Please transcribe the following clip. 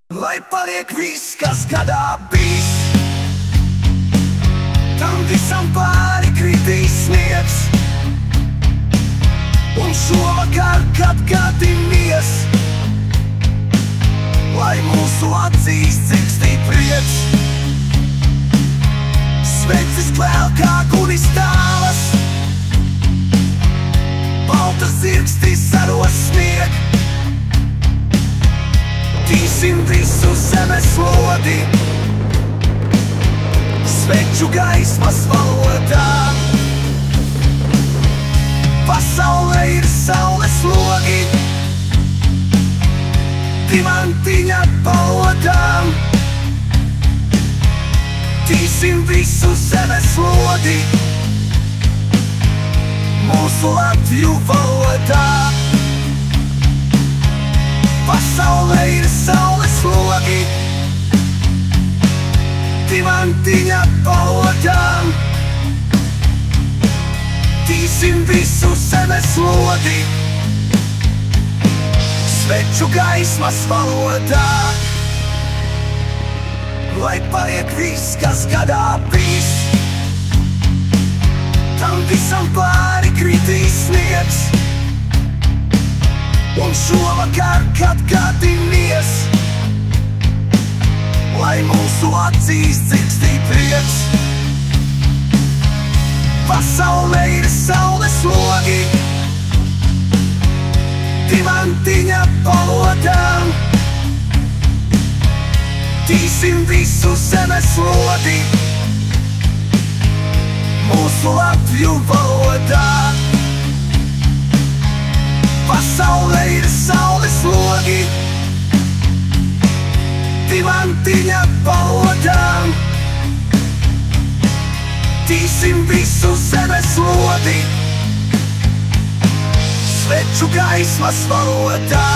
Lai paliek viss, kas gadā bijis, tam visam pāri kritīs sniegs. Un šovakar, kad gadīmies, lai mūsu acīs dzirkstī prieks. Sveces kvēl kā gunis tālas, balta zirgstis saros snieg. Tīsim visu zemes lodi, sveču gaismas valodā. Pasaulē ir saules logi, dimantiņa palodām. Tīsim visu zemes lodi, mūsu latvju valodā. Pasaulē ir saules logi, dimantiņa palodām. Tīsim visu zemes lodi, sveču gaismas valodā. Lai paliek viss, kas gadā bijis, tam visam pāri kritīs sniegs. Un šovakar, kad gadīmies, lai mūsu acīs dzirkstī prieks. Pasaulē ir saules logi, dimantiņa palodām. Tīsim visu zemes lodi, mūsu latvju valodā. Pasaulē ir saules logi, dimantiņa palodām. Tīsim visu zemes lodi, sveču gaismas valodā.